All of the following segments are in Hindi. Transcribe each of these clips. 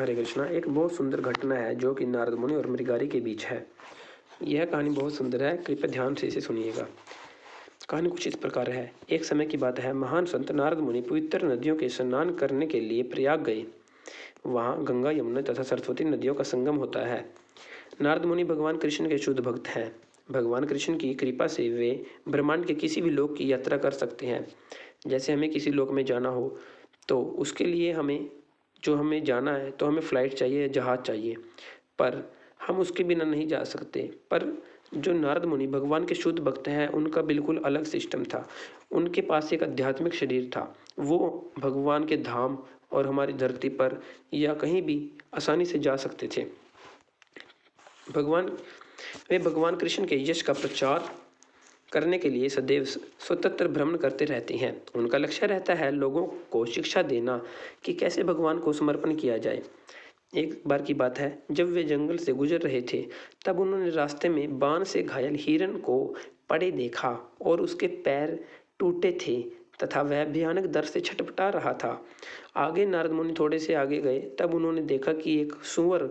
हरे कृष्णा। एक बहुत सुंदर घटना है जो कि नारद मुनि और मृगारी के बीच है। यह कहानी बहुत सुंदर है, कृपया ध्यान से इसे सुनिएगा। कहानी कुछ इस प्रकार है। एक समय की बात है, महान संत नारद मुनि पवित्र नदियों के स्नान करने के लिए प्रयाग गए। वहाँ गंगा, यमुना तथा सरस्वती नदियों का संगम होता है। नारद मुनि भगवान कृष्ण के शुद्ध भक्त हैं। भगवान कृष्ण की कृपा से वे ब्रह्मांड के किसी भी लोक की यात्रा कर सकते हैं। जैसे हमें किसी लोक में जाना हो तो उसके लिए हमें जाना है तो हमें फ़्लाइट चाहिए, जहाज़ चाहिए, पर हम उसके बिना नहीं जा सकते। पर जो नारद मुनि भगवान के शुद्ध भक्त हैं, उनका बिल्कुल अलग सिस्टम था। उनके पास एक आध्यात्मिक शरीर था। वो भगवान के धाम और हमारी धरती पर या कहीं भी आसानी से जा सकते थे। भगवान वे भगवान कृष्ण के यश का प्रचार करने के लिए सदैव स्वतंत्र भ्रमण करते रहते हैं। उनका लक्ष्य रहता है लोगों को शिक्षा देना कि कैसे भगवान को समर्पण किया जाए। एक बार की बात है, जब वे जंगल से गुजर रहे थे, तब उन्होंने रास्ते में बाण से घायल हिरण को पड़े देखा और उसके पैर टूटे थे तथा वह भयानक दर्द से छटपटा रहा था। आगे नारद मुनि थोड़े से आगे गए, तब उन्होंने देखा कि एक सूअर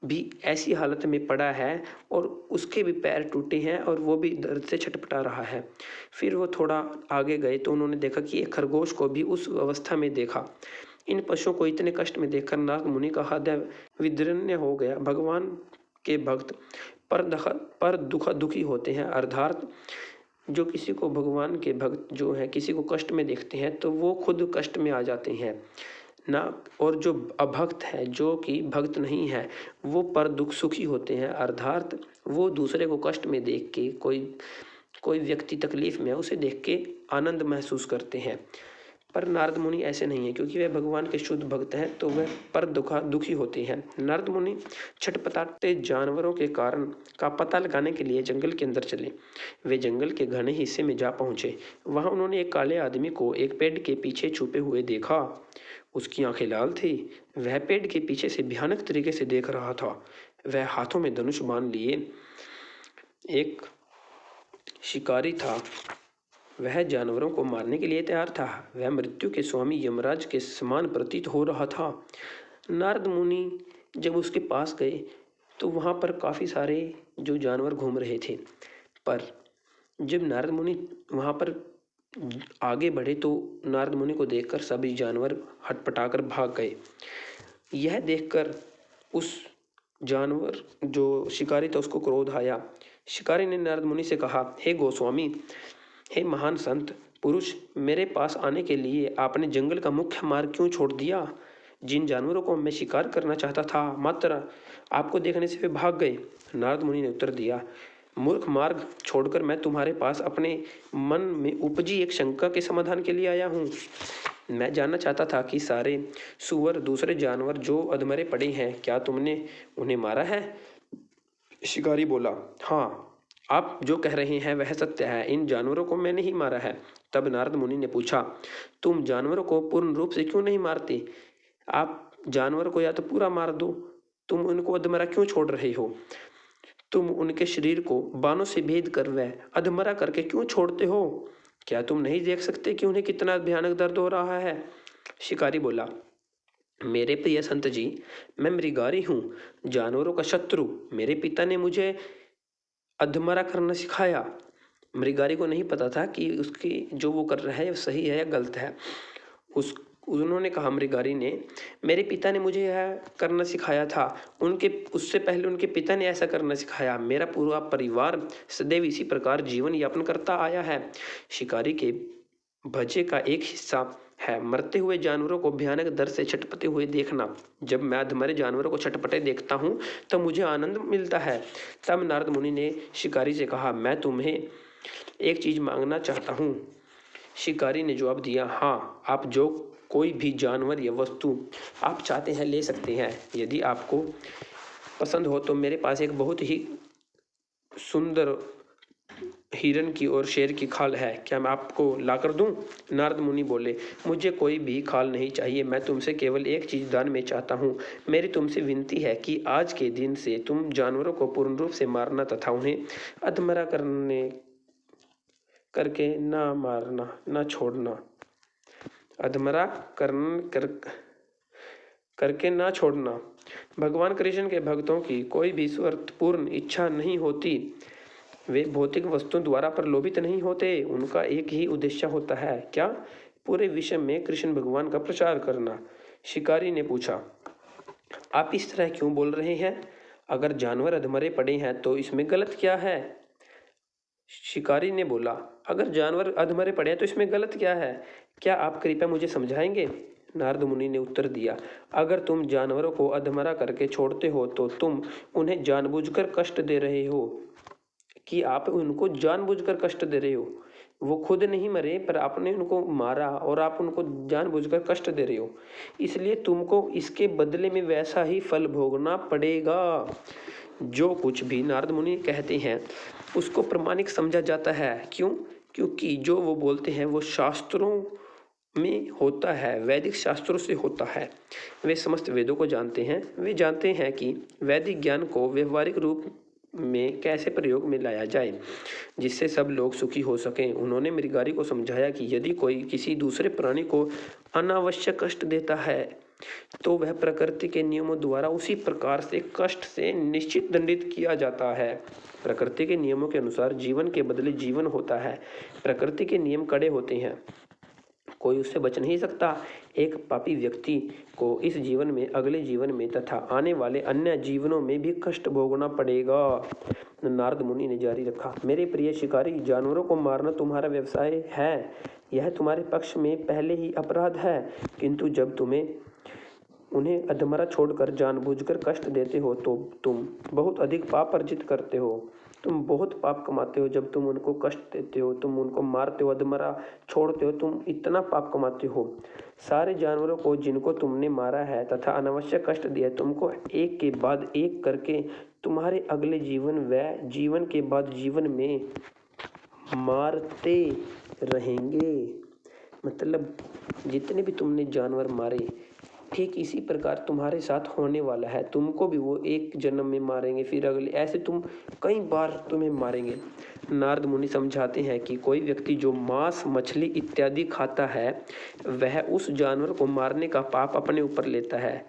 भी ऐसी हालत में पड़ा है और उसके भी पैर टूटे हैं और वो भी दर्द से छटपटा रहा है। फिर वो थोड़ा आगे गए तो उन्होंने देखा कि एक खरगोश को भी उस अवस्था में देखा। इन पशुओं को इतने कष्ट में देखकर नारद मुनि का हृदय विदीर्ण हो गया। भगवान के भक्त पर दुखी होते हैं, अर्थात जो किसी को भगवान के भक्त जो है किसी को कष्ट में देखते हैं तो वो खुद कष्ट में आ जाते हैं ना। और जो अभक्त है, जो कि भक्त नहीं है, वो पर दुख सुखी होते हैं, अर्थात वो दूसरे को कष्ट में देख के कोई कोई व्यक्ति तकलीफ में है उसे देख के आनंद महसूस करते हैं। पर नारद मुनि ऐसे नहीं है, क्योंकि वे भगवान के शुद्ध भक्त हैं तो वह पर दुखी होते हैं। नारद मुनि छटपटाते जानवरों के कारण का पता लगाने के लिए जंगल के अंदर चले। वे जंगल के घने हिस्से में जा पहुंचे। वहां उन्होंने एक काले आदमी को एक पेड़ के पीछे छुपे हुए देखा। उसकी आंखें लाल थी। वह पेड़ के पीछे से भयानक तरीके से देख रहा था। वह हाथों में धनुष बांध लिए एक शिकारी था। वह जानवरों को मारने के लिए तैयार था। वह मृत्यु के स्वामी यमराज के समान प्रतीत हो रहा था। नारद मुनि जब उसके पास गए तो वहाँ पर काफ़ी सारे जो जानवर घूम रहे थे। पर जब नारद मुनि वहाँ पर आगे बढ़े तो नारद मुनि को देखकर सभी जानवर हटपटाकर भाग गए। यह देखकर उस जानवर जो शिकारी था उसको क्रोध आया। शिकारी ने नारद मुनि से कहा, हे गोस्वामी, हे महान संत पुरुष, मेरे पास आने के लिए आपने जंगल का मुख्य मार्ग क्यों छोड़ दिया? जिन जानवरों को मैं शिकार करना चाहता था, मात्र आपको देखने से वे भाग गए। नारद मुनि ने उत्तर दिया, मूर्ख, मार्ग छोड़कर मैं तुम्हारे पास अपने मन में उपजी एक शंका के समाधान के लिए आया हूँ। मैं जानना चाहता था कि सारे सूअर, दूसरे जानवर जो अधमरे पड़े हैं, क्या तुमने उन्हें मारा है? शिकारी बोला, हाँ, आप जो कह रहे हैं वह सत्य है। इन जानवरों को मैंने ही मारा है। तब नारद मुनि ने पूछा, तुम जानवरों को पूर्ण रूप से क्यों नहीं मारते? आप जानवर को या तो पूरा मार दो, तुम उनको अधमरा क्यों छोड़ रहे हो? तुम उनके शरीर को बाणों से भेद कर वह अधमरा करके क्यों छोड़ते हो? क्या तुम नहीं देख सकते कि उन्हें कितना भयानक दर्द हो रहा है? शिकारी बोला, मेरे प्रिय संत जी, मैं मृगारी हूँ, जानवरों का शत्रु। मेरे पिता ने मुझे अधमरा करना सिखाया। मृगारी को नहीं पता था कि उसकी जो वो कर रहा है सही है या गलत है। उस उन्होंने कहा, मृगारी ने, मेरे पिता ने मुझे यह करना सिखाया था। उनके उससे पहले उनके पिता ने ऐसा करना सिखाया। मेरा पूरा परिवार सदैव इसी प्रकार जीवन यापन करता आया है। शिकारी के भजे का एक हिस्सा है मरते हुए जानवरों को भयानक दर्द से छटपटे हुए देखना। जब मैं अधमरे जानवरों को छटपटे देखता हूँ तब मुझे आनंद मिलता है। तब नारद मुनि ने शिकारी से कहा, मैं तुम्हें एक चीज मांगना चाहता हूँ। शिकारी ने जवाब दिया, हाँ, आप जो कोई भी जानवर या वस्तु आप चाहते हैं ले सकते हैं। यदि आपको पसंद हो तो मेरे पास एक बहुत ही सुंदर हिरन की और शेर की खाल है, क्या मैं आपको ला कर दूं? नारद मुनि बोले, मुझे कोई भी खाल नहीं चाहिए। मैं तुमसे केवल एक चीज दान में चाहता हूँ। मेरी तुमसे विनती है कि आज के दिन से तुम जानवरों को पूर्ण रूप से मारना तथा उन्हें अधमरा करके ना मारना, ना छोड़ना। अधमरा करके ना छोड़ना। भगवान कृष्ण के भक्तों की कोई भी स्वार्थपूर्ण इच्छा नहीं होती। वे भौतिक वस्तुओं द्वारा प्रलोभित नहीं होते। उनका एक ही उद्देश्य होता है, क्या? पूरे विश्व में कृष्ण भगवान का प्रचार करना। शिकारी ने पूछा, आप इस तरह क्यों बोल रहे हैं? अगर जानवर अधमरे पड़े हैं तो इसमें गलत क्या है? शिकारी ने बोला, अगर जानवर अधमरे पड़े हैं तो इसमें गलत क्या है? क्या आप कृपया मुझे समझाएंगे? नारद मुनि ने उत्तर दिया, अगर तुम जानवरों को अधमरा करके छोड़ते हो तो तुम उन्हें जानबूझकर कष्ट दे रहे हो। कि आप उनको जानबूझकर कष्ट दे रहे हो। वो खुद नहीं मरे पर आपने उनको मारा और आप उनको जानबूझकर कष्ट दे रहे हो। इसलिए तुमको इसके बदले में वैसा ही फल भोगना पड़ेगा। जो कुछ भी नारद मुनि कहते हैं उसको प्रामाणिक समझा जाता है। क्यों? क्योंकि जो वो बोलते हैं वो शास्त्रों में होता है, वैदिक शास्त्रों से होता है। वे समस्त वेदों को जानते हैं। वे जानते हैं कि वैदिक ज्ञान को व्यवहारिक रूप में कैसे प्रयोग में लाया जाए जिससे सब लोग सुखी हो सकें। उन्होंने मृगारी को समझाया कि यदि कोई किसी दूसरे प्राणी को अनावश्यक कष्ट देता है तो वह प्रकृति के नियमों द्वारा उसी प्रकार से कष्ट से निश्चित दंडित किया जाता है। प्रकृति के नियमों के अनुसार जीवन के बदले जीवन होता है। प्रकृति के नियम कड़े होते हैं, कोई उससे बच नहीं सकता। एक पापी व्यक्ति को इस जीवन में, अगले जीवन में तथा आने वाले अन्य जीवनों में भी कष्ट भोगना पड़ेगा। नारद मुनि ने जारी रखा, मेरे प्रिय शिकारी, जानवरों को मारना तुम्हारा व्यवसाय है। यह तुम्हारे पक्ष में पहले ही अपराध है, किंतु जब तुम्हें उन्हें अधमरा छोड़कर जानबूझकर कष्ट देते हो तो तुम बहुत अधिक पाप अर्जित करते हो। तुम बहुत पाप कमाते हो। जब तुम उनको कष्ट देते हो, तुम उनको मारते हो, अधमरा छोड़ते हो, तुम इतना पाप कमाते हो। सारे जानवरों को जिनको तुमने मारा है तथा अनावश्यक कष्ट दिया, तुमको एक के बाद एक करके तुम्हारे अगले जीवन व जीवन के बाद जीवन में मारते रहेंगे। मतलब जितने भी तुमने जानवर मारे ठीक इसी प्रकार तुम्हारे साथ होने वाला है। तुमको भी वो एक जन्म में मारेंगे, फिर अगले, ऐसे तुम कई बार तुम्हें मारेंगे। नारद मुनि समझाते हैं कि कोई व्यक्ति जो मांस, मछली इत्यादि खाता है वह उस जानवर को मारने का पाप अपने ऊपर लेता है।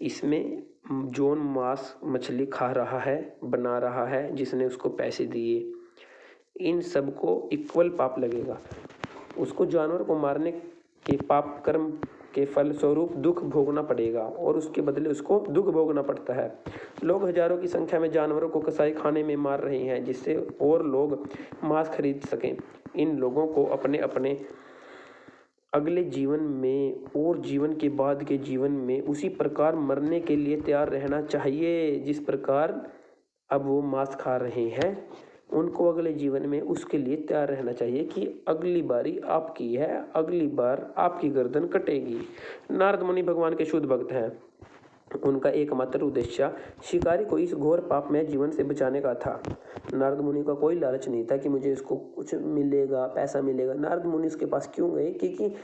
इसमें जो मांस मछली खा रहा है, बना रहा है, जिसने उसको पैसे दिए, इन सबको इक्वल पाप लगेगा। उसको जानवर को मारने के पाप कर्म के फल स्वरूप दुख भोगना पड़ेगा और उसके बदले उसको दुख भोगना पड़ता है। लोग हजारों की संख्या में जानवरों को कसाई खाने में मार रहे हैं जिससे और लोग मांस खरीद सकें। इन लोगों को अपने अपने अगले जीवन में और जीवन के बाद के जीवन में उसी प्रकार मरने के लिए तैयार रहना चाहिए जिस प्रकार अब वो मांस खा रहे हैं। उनको अगले जीवन में उसके लिए तैयार रहना चाहिए कि अगली बारी आपकी है, अगली बार आपकी गर्दन कटेगी। नारद मुनि भगवान के शुद्ध भक्त हैं। उनका एकमात्र उद्देश्य शिकारी को इस घोर पाप में जीवन से बचाने का था। नारद मुनि का कोई लालच नहीं था कि मुझे इसको कुछ मिलेगा, पैसा मिलेगा। नारद मुनि उसके पास क्यों गए? क्योंकि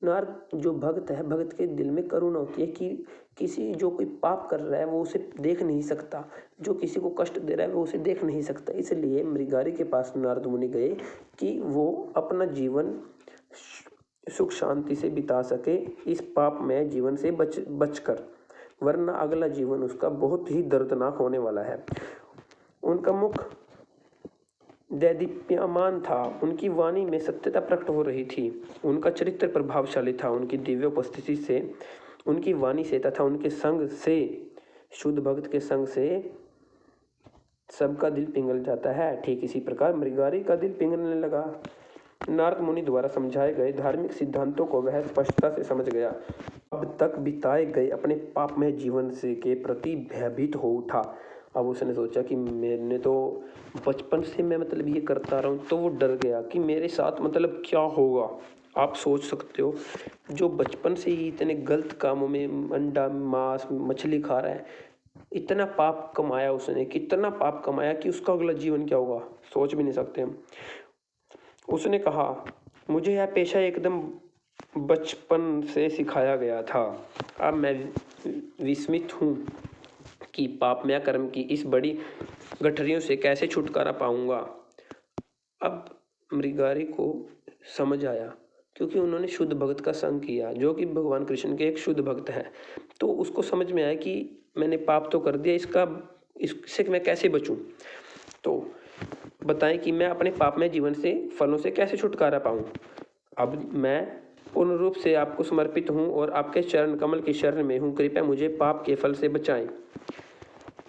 नारद जो भक्त है, भक्त के दिल में करुणा होती है कि किसी जो कोई पाप कर रहा है वो उसे देख नहीं सकता, जो किसी को कष्ट दे रहा है वो उसे देख नहीं सकता। इसलिए मृगारी के पास नारद मुनि गए कि वो अपना जीवन सुख शांति से बिता सके इस पाप में जीवन से बचकर, वरना अगला जीवन उसका बहुत ही दर्दनाक होने वाला है। उनका मुख दैदीप्यमान था, उनकी वाणी में सत्यता प्रकट हो रही थी, उनका चरित्र प्रभावशाली था। उनकी दिव्य उपस्थिति से, उनकी वाणी से तथा उनके संग से, शुद्ध भक्त के संग से सबका दिल पिघल जाता है। ठीक इसी प्रकार मृगारी का दिल पिघलने लगा। नारद मुनि द्वारा समझाए गए धार्मिक सिद्धांतों को वह स्पष्टता से समझ गया। अब तक बिताए गए अपने पापमय जीवन से के प्रति भयभीत हो उठा। अब उसने सोचा कि मैंने तो बचपन से मैं मतलब ये करता रहा हूँ, तो वो डर गया कि मेरे साथ मतलब क्या होगा। आप सोच सकते हो, जो बचपन से ही इतने गलत कामों में, अंडा, मांस, मछली खा रहा है, इतना पाप कमाया उसने, कितना पाप कमाया कि उसका अगला जीवन क्या होगा, सोच भी नहीं सकते हम। उसने कहा, मुझे यह पेशा एकदम बचपन से सिखाया गया था। अब मैं विस्मित हूँ कि पापमय कर्म की इस बड़ी गठरियों से कैसे छुटकारा पाऊंगा। अब मृगारी को समझ आया क्योंकि उन्होंने शुद्ध भक्त का संग किया, जो कि भगवान कृष्ण के एक शुद्ध भक्त है। तो उसको समझ में आया कि मैंने पाप तो कर दिया, इससे मैं कैसे बचूं। तो बताएं कि मैं अपने पापमय जीवन से फलों से कैसे छुटकारा पाऊं। अब मैं पूर्ण रूप से आपको समर्पित हूं और आपके चरण कमल की शरण में हूं। कृपया मुझे पाप के फल से बचाएं।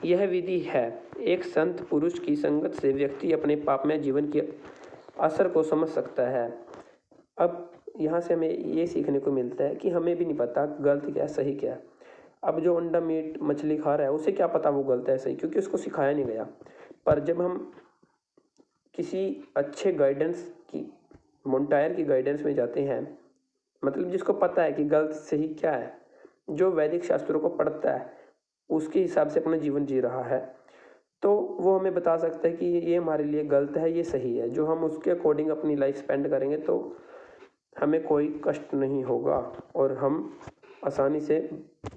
यह विधि है। एक संत पुरुष की संगत से व्यक्ति अपने पापमय जीवन के असर को समझ सकता है। अब यहाँ से हमें ये सीखने को मिलता है कि हमें भी नहीं पता गलत क्या है सही क्या है। अब जो अंडा मीट मछली खा रहा है उसे क्या पता वो गलत है सही, क्योंकि उसको सिखाया नहीं गया। पर जब हम किसी अच्छे गाइडेंस की मोन्टायर की गाइडेंस में जाते हैं, मतलब जिसको पता है कि गलत सही क्या है, जो वैदिक शास्त्रों को पढ़ता है, उसके हिसाब से अपना जीवन जी रहा है, तो वो हमें बता सकता है कि ये हमारे लिए गलत है, ये सही है। जो हम उसके अकॉर्डिंग अपनी लाइफ स्पेंड करेंगे तो हमें कोई कष्ट नहीं होगा और हम आसानी से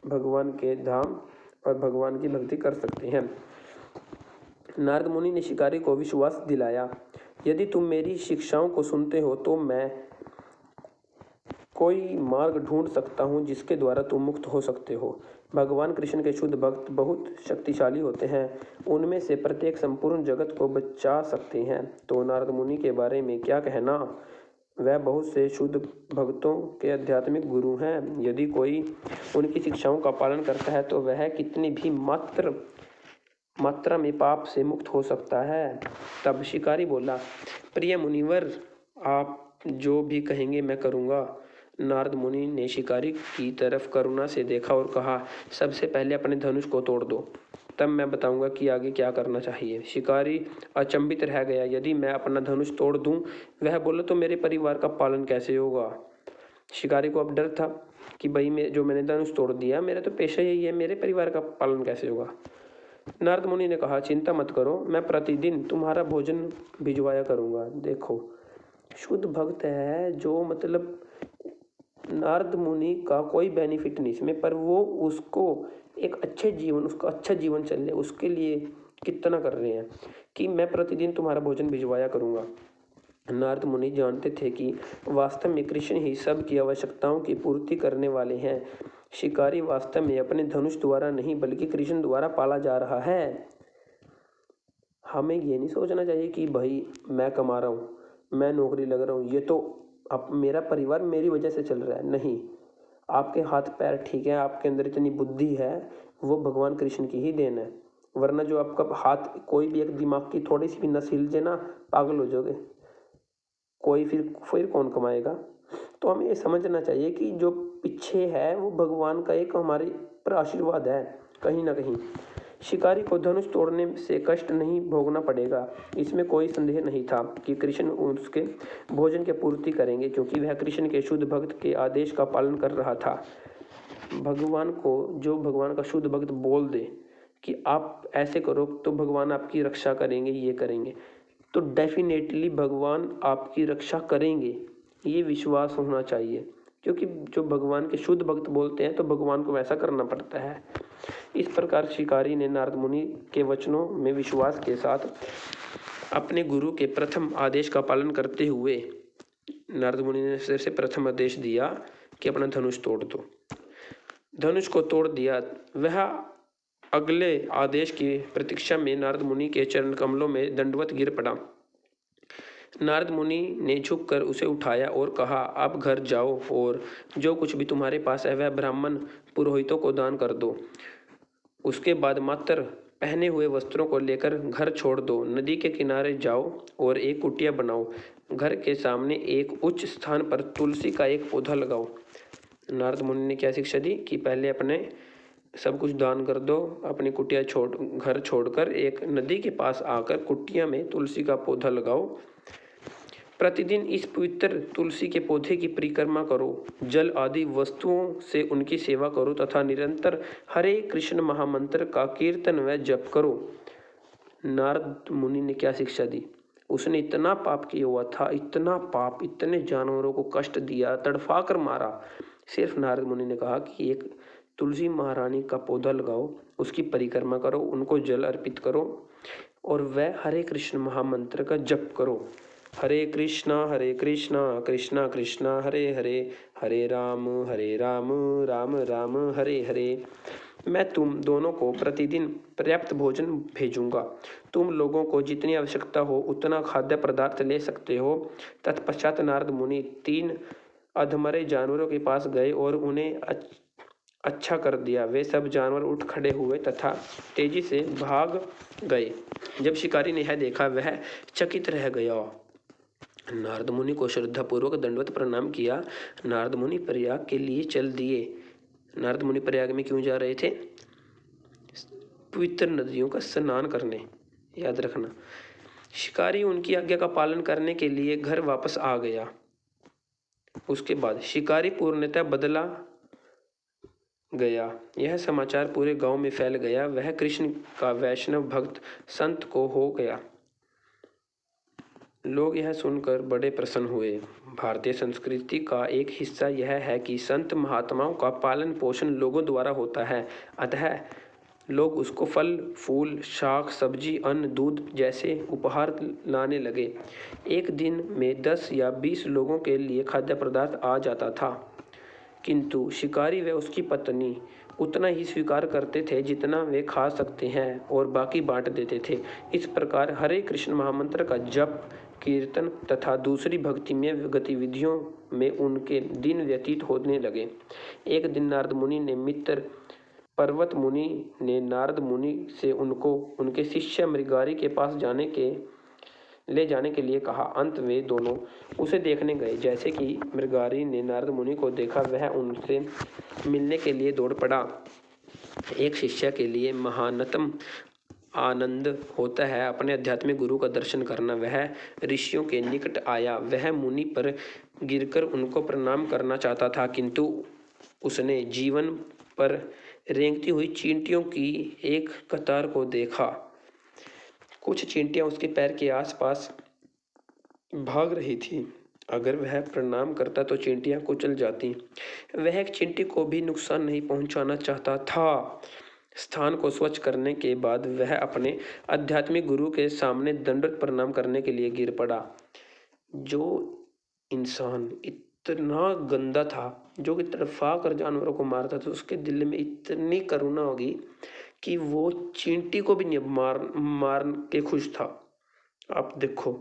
भगवान के धाम और भगवान की भक्ति कर सकते हैं। नारद मुनि ने शिकारी को विश्वास दिलाया, यदि तुम मेरी शिक्षाओं को सुनते हो तो मैं कोई मार्ग ढूंढ सकता हूँ जिसके द्वारा तुम मुक्त हो सकते हो। भगवान कृष्ण के शुद्ध भक्त बहुत शक्तिशाली होते हैं, उनमें से प्रत्येक संपूर्ण जगत को बचा सकते हैं। तो नारद मुनि के बारे में क्या कहना, वह बहुत से शुद्ध भक्तों के आध्यात्मिक गुरु हैं। यदि कोई उनकी शिक्षाओं का पालन करता है तो वह कितनी भी मात्रा में पाप से मुक्त हो सकता है। तब शिकारी बोला, प्रिय मुनिवर, आप जो भी कहेंगे मैं करूँगा। नारद मुनि ने शिकारी की तरफ करुणा से देखा और कहा, सबसे पहले अपने धनुष को तोड़ दो, तब मैं बताऊंगा कि आगे क्या करना चाहिए। शिकारी अचंभित रह गया, यदि मैं अपना धनुष तोड़ दूं, वह बोला, तो मेरे परिवार का पालन कैसे होगा। शिकारी को अब डर था कि भाई जो मैंने धनुष तोड़ दिया, मेरा तो पेशा यही है, मेरे परिवार का पालन कैसे होगा। नारद मुनि ने कहा, चिंता मत करो, मैं प्रतिदिन तुम्हारा भोजन भिजवाया करूंगा। देखो, शुद्ध भक्त है जो, मतलब नारद मुनि का कोई बेनिफिट नहीं इसमें, पर वो उसको एक उसका अच्छा जीवन चले उसके लिए कितना कर रहे हैं कि मैं प्रतिदिन तुम्हारा भोजन भिजवाया करूंगा। नारद मुनि जानते थे कि वास्तव में कृष्ण ही सबकी आवश्यकताओं की पूर्ति करने वाले हैं। शिकारी वास्तव में अपने धनुष द्वारा नहीं बल्कि कृष्ण द्वारा पाला जा रहा है। हमें ये नहीं सोचना चाहिए कि भाई मैं कमा रहा हूँ, मैं नौकरी लग रहा हूँ, ये तो अब मेरा परिवार मेरी वजह से चल रहा है। नहीं, आपके हाथ पैर ठीक है, आपके अंदर इतनी बुद्धि है, वो भगवान कृष्ण की ही देन है। वरना जो आपका हाथ, कोई भी एक दिमाग की थोड़ी सी भी नस हिल जाए ना, पागल हो जाओगे। फिर कौन कमाएगा। तो हमें ये समझना चाहिए कि जो पीछे है वो भगवान का एक हमारे पर आशीर्वाद है कहीं ना कहीं। शिकारी को धनुष तोड़ने से कष्ट नहीं भोगना पड़ेगा, इसमें कोई संदेह नहीं था कि कृष्ण उसके भोजन की पूर्ति करेंगे, क्योंकि वह कृष्ण के शुद्ध भक्त के आदेश का पालन कर रहा था। भगवान को जो भगवान का शुद्ध भक्त बोल दे कि आप ऐसे करो तो भगवान आपकी रक्षा करेंगे, ये करेंगे, तो डेफिनेटली भगवान आपकी रक्षा करेंगे, ये विश्वास होना चाहिए। क्योंकि जो भगवान के शुद्ध भक्त बोलते हैं तो भगवान को वैसा करना पड़ता है। इस प्रकार शिकारी ने नारद मुनि के वचनों में विश्वास के साथ अपने गुरु के प्रथम आदेश का पालन करते हुए नारद मुनि ने सबसे प्रथम आदेश दिया कि अपना धनुष तोड़ दो। धनुष को तोड़ दिया। वह अगले आदेश की प्रतीक्षा में नारद मुनि के चरण कमलों में दंडवत गिर पड़ा। नारद मुनि ने झुककर उसे उठाया और कहा, आप घर जाओ और जो कुछ भी तुम्हारे पास है वह ब्राह्मण पुरोहितों को दान कर दो। उसके बाद मात्र पहने हुए वस्त्रों को लेकर घर छोड़ दो। नदी के किनारे जाओ और एक कुटिया बनाओ। घर के सामने एक उच्च स्थान पर तुलसी का एक पौधा लगाओ। नारद मुनि ने क्या शिक्षा दी कि पहले अपने सब कुछ दान कर दो, अपनी कुटिया घर छोड़कर एक नदी के पास आकर कुटिया में तुलसी का पौधा लगाओ। प्रतिदिन इस पवित्र तुलसी के पौधे की परिक्रमा करो, जल आदि वस्तुओं से उनकी सेवा करो तथा निरंतर हरे कृष्ण महामंत्र का कीर्तन व जप करो। नारद मुनि ने क्या शिक्षा दी? उसने इतना पाप किया हुआ था, इतना पाप, इतने जानवरों को कष्ट दिया, तड़फा कर मारा। सिर्फ नारद मुनि ने कहा कि एक तुलसी महारानी का पौधा लगाओ, उसकी परिक्रमा करो, उनको जल अर्पित करो और वह हरे कृष्ण महामंत्र का जप करो। हरे कृष्णा कृष्णा कृष्णा हरे हरे, हरे राम राम राम हरे हरे। मैं तुम दोनों को प्रतिदिन पर्याप्त भोजन भेजूंगा। तुम लोगों को जितनी आवश्यकता हो उतना खाद्य पदार्थ ले सकते हो। तत्पश्चात नारद मुनि 3 अधमरे जानवरों के पास गए और उन्हें अच्छा कर दिया। वे सब जानवर उठ खड़े हुए तथा तेजी से भाग गए। जब शिकारी ने यह देखा वह चकित रह गया। नारद मुनि को श्रद्धापूर्वक दंडवत प्रणाम किया। नारद मुनि प्रयाग के लिए चल दिए। नारद मुनि प्रयाग में क्यों जा रहे थे? पवित्र नदियों का स्नान करने, याद रखना। शिकारी उनकी आज्ञा का पालन करने के लिए घर वापस आ गया। उसके बाद शिकारी पूर्णतः बदला गया। यह समाचार पूरे गांव में फैल गया। वह कृष्ण का वैष्णव भक्त संत को हो गया। लोग यह सुनकर बड़े प्रसन्न हुए। भारतीय संस्कृति का एक हिस्सा यह है कि संत महात्माओं का पालन पोषण लोगों द्वारा होता है, अतः लोग उसको फल फूल शाक सब्जी अन्न दूध जैसे उपहार लाने लगे। एक दिन में 10 या 20 लोगों के लिए खाद्य पदार्थ आ जाता था, किंतु शिकारी व उसकी पत्नी उतना ही स्वीकार करते थे जितना वे खा सकते हैं और बाकी बांट देते थे। इस प्रकार हरे कृष्ण महामंत्र का जप कीर्तन तथा दूसरी भक्तिमय गतिविधियों में उनके दिन व्यतीत होने लगे। एक दिन नारद मुनि ने मित्र पर्वत मुनि ने नारद मुनि से उनको उनके शिष्य मृगारी के पास ले जाने के लिए कहा। अंत वे दोनों उसे देखने गए। जैसे कि मृगारी ने नारद मुनि को देखा वह उनसे मिलने के लिए दौड़ पड़ा। एक शिष्य के लिए महानतम आनंद होता है अपने आध्यात्मिक गुरु का दर्शन करना। वह ऋषियों के निकट आया। वह मुनि पर गिरकर उनको प्रणाम करना चाहता था, किंतु उसने जीवन पर रेंगती हुई चींटियों की एक कतार को देखा। कुछ चींटियां उसके पैर के आसपास भाग रही थी। अगर वह प्रणाम करता तो चींटियां कुचल जाती। वह एक चींटी को भी नुकसान नहीं पहुंचाना चाहता था। स्थान को स्वच्छ करने के बाद वह अपने आध्यात्मिक गुरु के सामने दंडवत प्रणाम करने के लिए गिर पड़ा। जो इंसान इतना गंदा था, जो कि तड़फा कर जानवरों को मारता था, उसके दिल में इतनी करुणा होगी कि वो चींटी को भी नहीं मार के खुश था। आप देखो,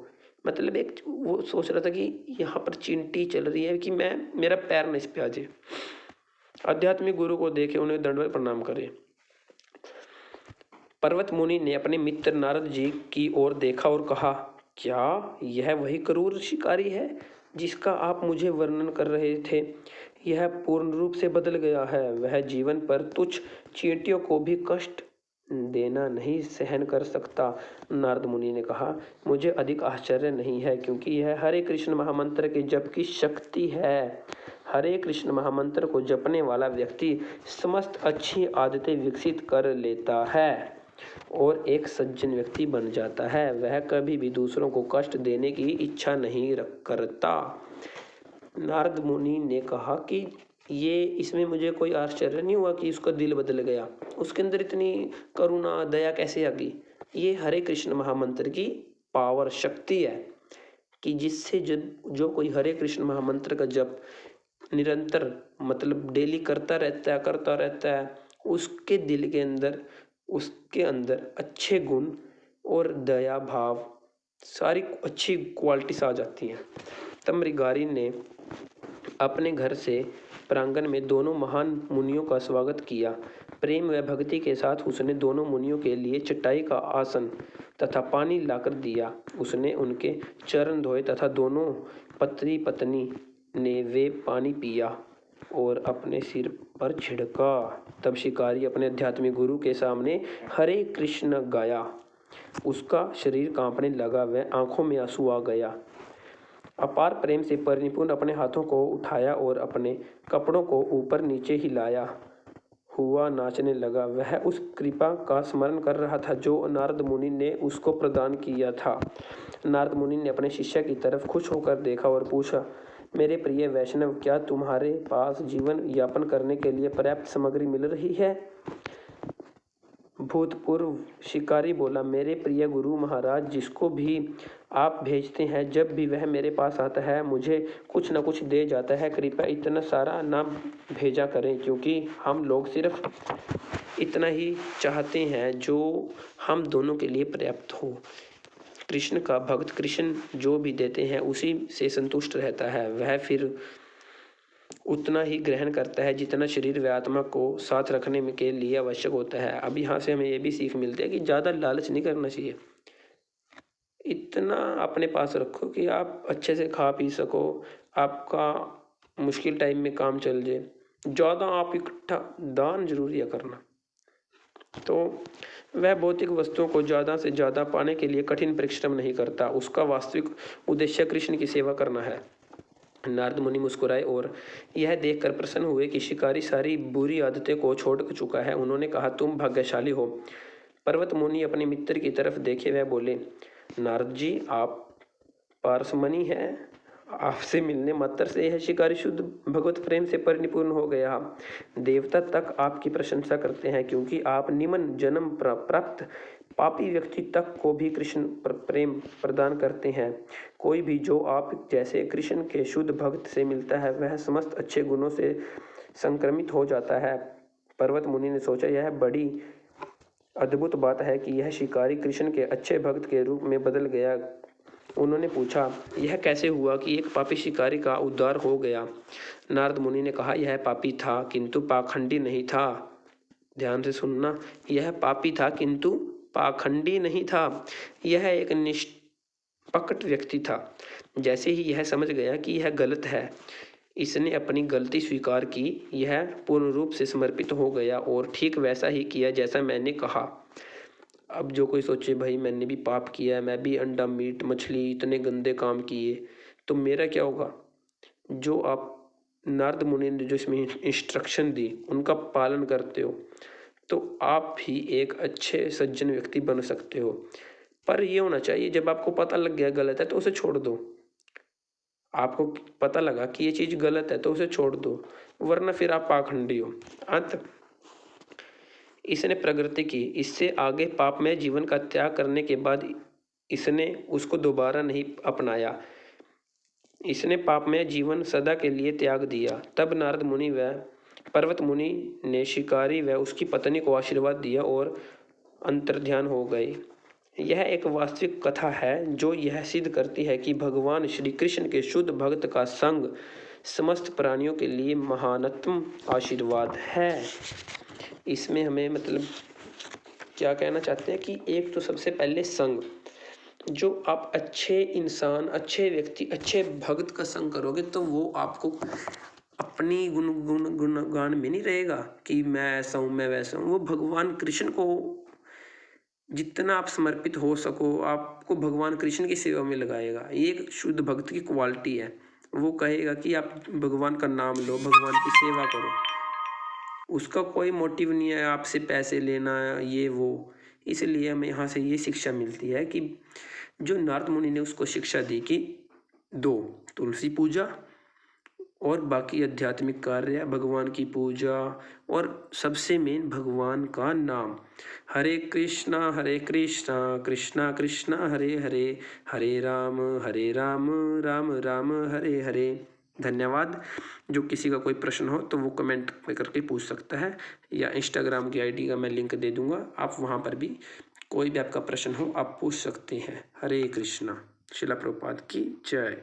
मतलब एक वो सोच रहा था कि यहाँ पर चींटी चल रही है कि मेरा पैर न इस पे आ जाए। आध्यात्मिक गुरु को देखे उन्हें दंडवत प्रणाम करे। पर्वत मुनि ने अपने मित्र नारद जी की ओर देखा और कहा, क्या यह वही क्रूर शिकारी है जिसका आप मुझे वर्णन कर रहे थे? यह पूर्ण रूप से बदल गया है। वह जीवन पर तुच्छ चींटियों को भी कष्ट देना नहीं सहन कर सकता। नारद मुनि ने कहा, मुझे अधिक आश्चर्य नहीं है, क्योंकि यह हरे कृष्ण महामंत्र के जप की शक्ति है। हरे कृष्ण महामंत्र को जपने वाला व्यक्ति समस्त अच्छी आदतें विकसित कर लेता है और एक सज्जन व्यक्ति बन जाता है। वह कभी भी दूसरों को कष्ट देने की इच्छा नहीं करता। नारद मुनि ने कहा कि ये इसमें मुझे कोई आश्चर्य नहीं हुआ कि उसका दिल बदल गया। उसके अंदर इतनी करुणा दया कैसे आ गई? ये हरे कृष्ण महामंत्र की पावर शक्ति है कि जिससे जो कोई हरे कृष्ण महामंत्र का जप निरंतर मतलब डेली करता रहता है, उसके दिल के अंदर उसके अंदर अच्छे गुण और दया भाव सारी अच्छी क्वालिटीज आ जाती हैं। तब मृगारी ने अपने घर से प्रांगण में दोनों महान मुनियों का स्वागत किया। प्रेम व भक्ति के साथ उसने दोनों मुनियों के लिए चटाई का आसन तथा पानी लाकर दिया। उसने उनके चरण धोए तथा दोनों पति पत्नी ने वे पानी पिया और अपने सिर पर छिड़का। तब शिकारी अपने आध्यात्मिक गुरु के सामने हरे कृष्ण गाया। उसका शरीर कांपने लगा, वह आंखों में आंसू आ गया। अपार प्रेम से परिपूर्ण अपने हाथों को उठाया और अपने कपड़ों को ऊपर नीचे हिलाया हुआ नाचने लगा। वह उस कृपा का स्मरण कर रहा था जो नारद मुनि ने उसको प्रदान किया था। नारद मुनि ने अपने शिष्य की तरफ खुश होकर देखा और पूछा, मेरे प्रिय वैष्णव, क्या तुम्हारे पास जीवन यापन करने के लिए पर्याप्त सामग्री मिल रही है? भूतपूर्व शिकारी बोला, मेरे प्रिय गुरु महाराज, जिसको भी आप भेजते हैं, जब भी वह मेरे पास आता है मुझे कुछ न कुछ दे जाता है। कृपया इतना सारा ना भेजा करें, क्योंकि हम लोग सिर्फ इतना ही चाहते हैं जो हम दोनों के लिए पर्याप्त हो। कृष्ण का भक्त कृष्ण जो भी देते हैं उसी से संतुष्ट रहता है। वह फिर उतना ही ग्रहण करता है जितना शरीर व आत्मा को साथ रखने में के लिए आवश्यक होता है। अब यहाँ से हमें ये भी सीख मिलती है कि ज़्यादा लालच नहीं करना चाहिए। इतना अपने पास रखो कि आप अच्छे से खा पी सको, आपका मुश्किल टाइम में काम चल जाए। ज़्यादा आप इकट्ठा दान जरूर या करना। तो वह भौतिक वस्तुओं को ज़्यादा से ज़्यादा पाने के लिए कठिन परिश्रम नहीं करता। उसका वास्तविक उद्देश्य कृष्ण की सेवा करना है। नारद मुनि मुस्कुराए और यह देखकर प्रसन्न हुए कि शिकारी सारी बुरी आदतें को छोड़ चुका है। उन्होंने कहा, तुम भाग्यशाली हो। पर्वत मुनि अपने मित्र की तरफ देखे, वह बोले, नारद जी, आप पारसमणि हैं। आपसे मिलने मात्र से यह शिकारी शुद्ध भगवत प्रेम से परिपूर्ण हो गया। देवता तक आपकी प्रशंसा करते हैं, क्योंकि आप निम्न जन्म प्राप्त पापी व्यक्ति तक को भी कृष्ण प्रेम प्रदान करते हैं। कोई भी जो आप जैसे कृष्ण के शुद्ध भक्त से मिलता है वह समस्त अच्छे गुणों से संक्रमित हो जाता है। पर्वत मुनि ने सोचा, यह बड़ी अद्भुत बात है कि यह शिकारी कृष्ण के अच्छे भक्त के रूप में बदल गया। उन्होंने पूछा, यह कैसे हुआ कि एक पापी शिकारी का उद्धार हो गया? नारद मुनि ने कहा, यह पापी था किंतु पाखंडी नहीं था। ध्यान से सुनना, यह पापी था किंतु पाखंडी नहीं था। यह एक निष्पक्ष व्यक्ति था। जैसे ही यह समझ गया कि यह गलत है, इसने अपनी गलती स्वीकार की। यह पूर्ण रूप से समर्पित हो गया और ठीक वैसा ही किया जैसा मैंने कहा। अब जो कोई सोचे, भाई मैंने भी पाप किया है, मैं भी अंडा मीट मछली इतने गंदे काम किए, तो मेरा क्या होगा? जो आप नारद मुनि ने जो इसमें इंस्ट्रक्शन दी उनका पालन करते हो तो आप भी एक अच्छे सज्जन व्यक्ति बन सकते हो। पर ये होना चाहिए, जब आपको पता लग गया गलत है तो उसे छोड़ दो। आपको पता लगा कि ये चीज़ गलत है तो उसे छोड़ दो, वरना फिर आप पाखंडी हो। अंत इसने प्रगति की। इससे आगे पापमय जीवन का त्याग करने के बाद इसने उसको दोबारा नहीं अपनाया। इसने पापमय जीवन सदा के लिए त्याग दिया। तब नारद मुनि व पर्वत मुनि ने शिकारी व उसकी पत्नी को आशीर्वाद दिया और अंतर्ध्यान हो गए। यह एक वास्तविक कथा है जो यह सिद्ध करती है कि भगवान श्री कृष्ण के शुद्ध भक्त का संग समस्त प्राणियों के लिए महानतम आशीर्वाद है। इसमें हमें मतलब क्या कहना चाहते हैं कि एक तो सबसे पहले संग, जो आप अच्छे इंसान, अच्छे व्यक्ति, अच्छे भक्त का संग करोगे तो वो आपको अपनी गुणगान में नहीं रहेगा कि मैं ऐसा हूँ मैं वैसा हूँ। वो भगवान कृष्ण को जितना आप समर्पित हो सको आपको भगवान कृष्ण की सेवा में लगाएगा। ये एक शुद्ध भक्त की क्वालिटी है। वो कहेगा कि आप भगवान का नाम लो, भगवान की सेवा करो। उसका कोई मोटिव नहीं है आपसे पैसे लेना ये वो। इसलिए हमें यहाँ से ये शिक्षा मिलती है कि जो नारद मुनि ने उसको शिक्षा दी कि दो, तुलसी पूजा और बाकी आध्यात्मिक कार्य, भगवान की पूजा और सबसे मेन भगवान का नाम। हरे कृष्णा कृष्णा कृष्णा हरे हरे, हरे राम राम राम हरे हरे। धन्यवाद। जो किसी का कोई प्रश्न हो तो वो कमेंट में करके पूछ सकता है, या इंस्टाग्राम की आईडी का मैं लिंक दे दूंगा, आप वहाँ पर भी कोई भी आपका प्रश्न हो आप पूछ सकते हैं। हरे कृष्णा। शिला प्रभुपाद की जय।